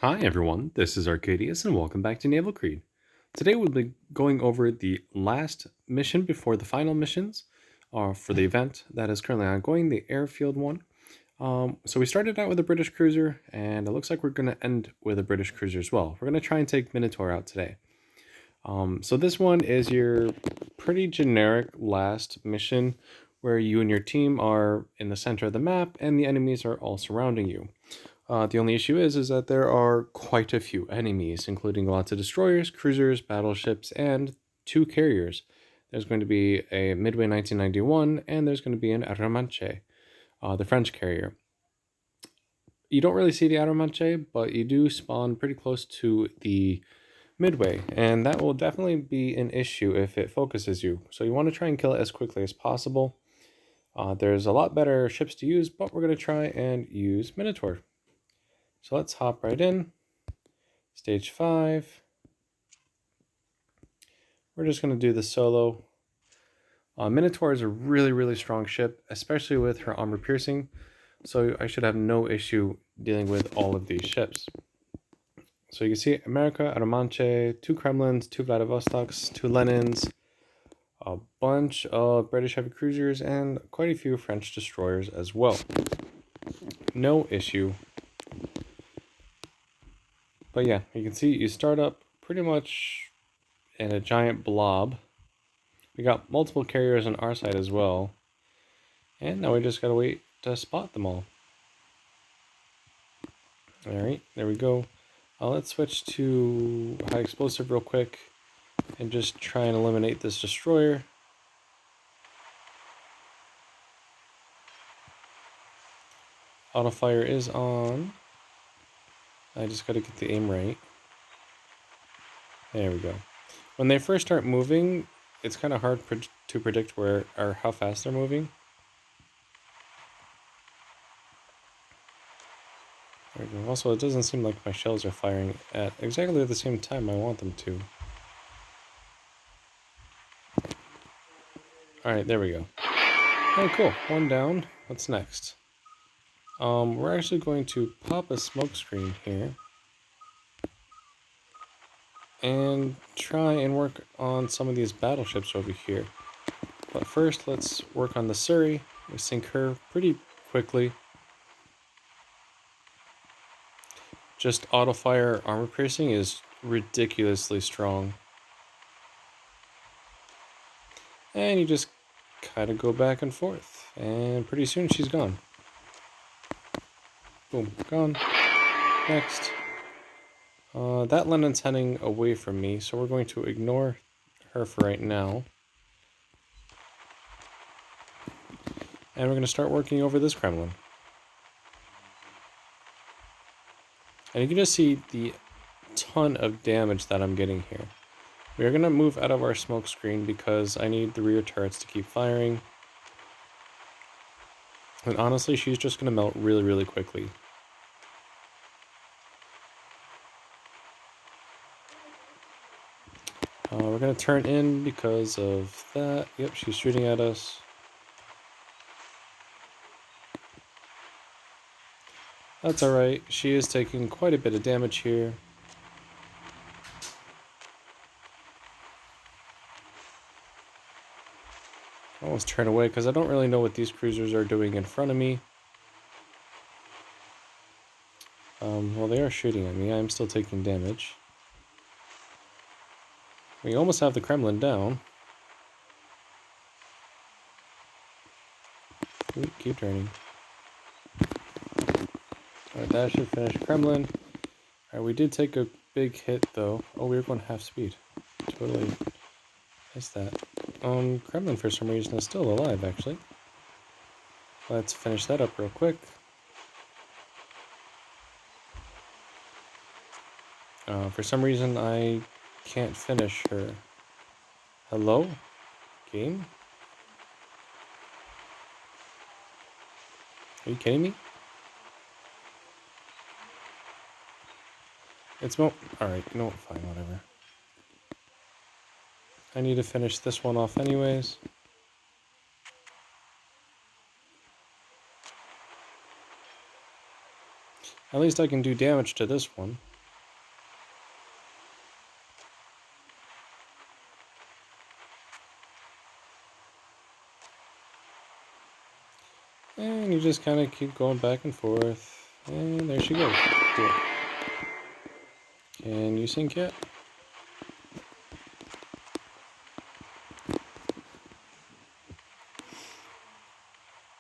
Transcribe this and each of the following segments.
Hi everyone, this is Arcadius and welcome back to Naval Creed. Today we'll be going over the last mission before the final missions for the event that is currently ongoing, the Airfield one. So we started out with a British cruiser and it looks like we're going to end with a British cruiser as well. We're going to try and take Minotaur out today. So this one is your pretty generic last mission where you and your team are in the center of the map and the enemies are all surrounding you. The only issue is that there are quite a few enemies, including lots of destroyers, cruisers, battleships, and two carriers. There's going to be a Midway 1991, and there's going to be an Aramanche, the French carrier. You don't really see the Aramanche, but you do spawn pretty close to the Midway, and that will definitely be an issue if it focuses you. So you want to try and kill it as quickly as possible. There's a lot better ships to use, but we're going to try and use Minotaur. So let's hop right in. Stage 5. We're just going to do the solo. Minotaur is a really strong ship, especially with her armor piercing. So I should have no issue dealing with all of these ships. So you can see America, Aramanche, 2 Kremlins, 2 Vladivostoks, 2 Lenins, a bunch of British heavy cruisers, and quite a few French destroyers as well. No issue. But yeah, you can see you start up pretty much in a giant blob. We got multiple carriers on our side as well. And now we just gotta wait to spot them all. Alright, there we go. Let's switch to high explosive real quick and just try and eliminate this destroyer. Auto fire is on. I just gotta get the aim right. There we go. When they first start moving, it's kind of hard to predict where or how fast they're moving. There we go. Also, it doesn't seem like my shells are firing at exactly the same time I want them to. Alright, there we go. Oh, cool. One down. What's next? We're actually going to pop a smoke screen here and try and work on some of these battleships over here. But first, let's work on the Surrey. We sink her pretty quickly. Just auto fire armor piercing is ridiculously strong. And you just kind of go back and forth. And pretty soon she's gone. Boom, gone. Next. That Lennon's heading away from me, so we're going to ignore her for right now. And we're going to start working over this Kremlin. And you can just see the ton of damage that I'm getting here. We are going to move out of our smoke screen because I need the rear turrets to keep firing. And honestly, she's just going to melt really quickly. We're going to turn in because of that. Yep, she's shooting at us. That's alright. She is taking quite a bit of damage here. I almost turn away because I don't really know what these cruisers are doing in front of me. Well, they are shooting at me. I'm still taking damage. We almost have the Kremlin down. Ooh, keep turning. Alright, that should finish Kremlin. Alright, we did take a big hit though. Oh, we were going half speed. Totally missed that. Kremlin for some reason is still alive actually. Let's finish that up real quick. For some reason I can't finish her. Hello? Game? Are you kidding me? It's alright, you know what, fine, whatever. I need to finish this one off anyways. At least I can do damage to this one. And you just kind of keep going back and forth. And there she goes. Cool. Can you sink yet?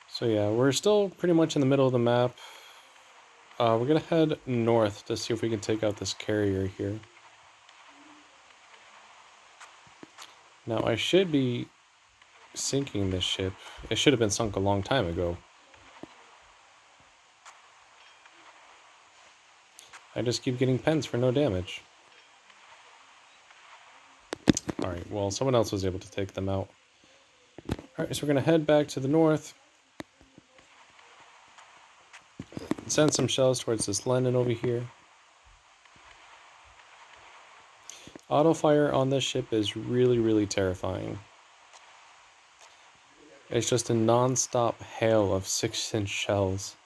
So yeah, we're still pretty much in the middle of the map. We're gonna head north to see if we can take out this carrier here. Now I should be sinking this ship. It should have been sunk a long time ago. I just keep getting pens for no damage. Alright, well, someone else was able to take them out. Alright, so we're going to head back to the north. Send some shells towards this Lennon over here. Auto fire on this ship is really, really terrifying. It's just a non-stop hail of 6-inch shells.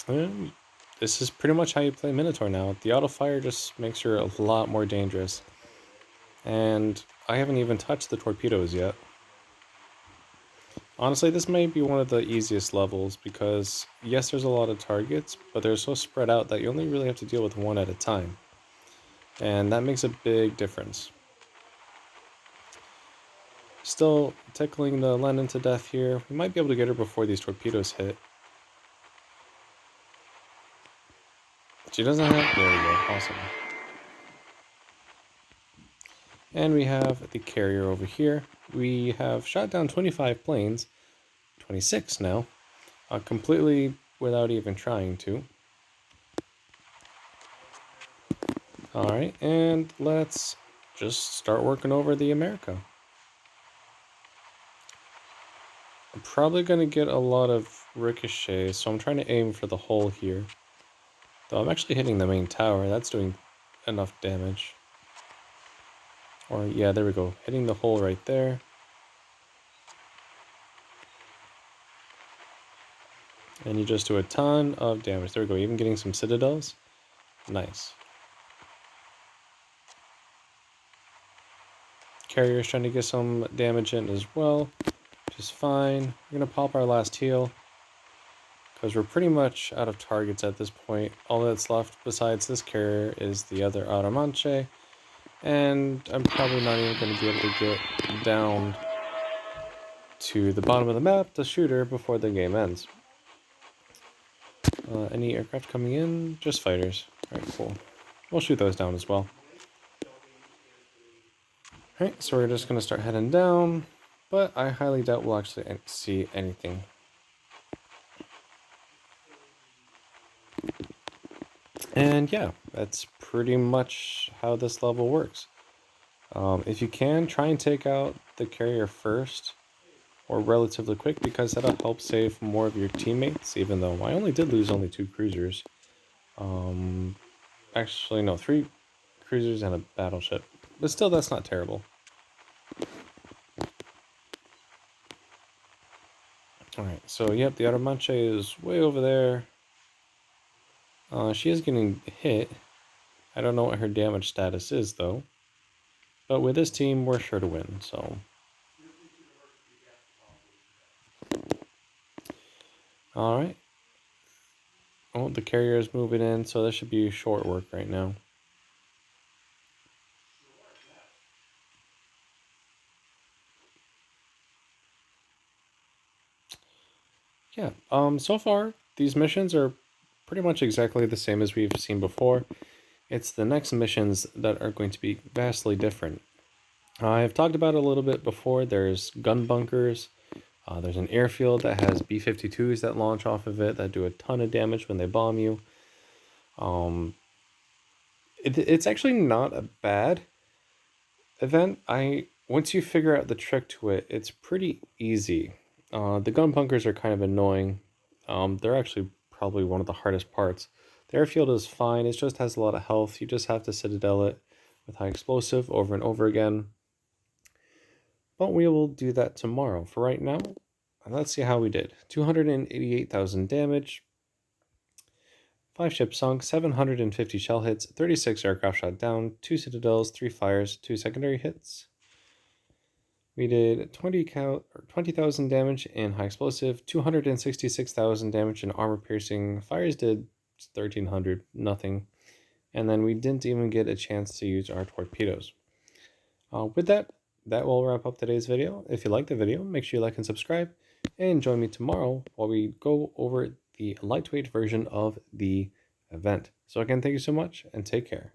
And this is pretty much how you play Minotaur now. The auto fire just makes her a lot more dangerous. And I haven't even touched the torpedoes yet. Honestly, this may be one of the easiest levels because, yes, there's a lot of targets, but they're so spread out that you only really have to deal with one at a time. And that makes a big difference. Still tickling the Lennon to death here. We might be able to get her before these torpedoes hit. She doesn't have... There we go. Awesome. And we have the carrier over here. We have shot down 25 planes. 26 now. Completely without even trying to. Alright, and let's just start working over the America. I'm probably going to get a lot of ricochet, so I'm trying to aim for the hull here. Though I'm actually hitting the main tower, that's doing enough damage. Or, yeah, there we go. Hitting the hull right there. And you just do a ton of damage. There we go, even getting some citadels. Nice. Carrier's trying to get some damage in as well. Just fine. We're going to pop our last heal. Because we're pretty much out of targets at this point. All that's left besides this carrier is the other Aramanche. And I'm probably not even going to be able to get down to the bottom of the map to shoot her before the game ends. Any aircraft coming in? Just fighters. Alright, cool. We'll shoot those down as well. Alright, so we're just going to start heading down. But I highly doubt we'll actually see anything. And yeah, that's pretty much how this level works. If you can, try and take out the carrier first, or relatively quick, because that'll help save more of your teammates, even though I only did lose only 2 cruisers. Actually, no, 3 cruisers and a battleship. But still, that's not terrible. Alright, so yep, the Aramanche is way over there. She is getting hit. I don't know what her damage status is, though. But with this team, we're sure to win, so... Alright. Oh, the carrier is moving in, so this should be short work right now. Yeah, so far, these missions are pretty much exactly the same as we've seen before. It's the next missions that are going to be vastly different. I've talked about it a little bit before. There's gun bunkers. There's an airfield that has B-52s that launch off of it that do a ton of damage when they bomb you. It's actually not a bad event. Once you figure out the trick to it, it's pretty easy. The gun bunkers are kind of annoying. They're actually probably one of the hardest parts. The airfield is fine. It just has a lot of health. You just have to citadel it with high explosive over and over again. But we will do that tomorrow. For right now, let's see how we did. 288,000 damage, 5 ships sunk, 750 shell hits, 36 aircraft shot down, 2 citadels, 3 fires, 2 secondary hits. We did 20,000 damage in high explosive, 266,000 damage in armor piercing. Fires did 1,300, nothing. And then we didn't even get a chance to use our torpedoes. With that will wrap up today's video. If you liked the video, make sure you like and subscribe, and join me tomorrow while we go over the lightweight version of the event. So again, thank you so much, and take care.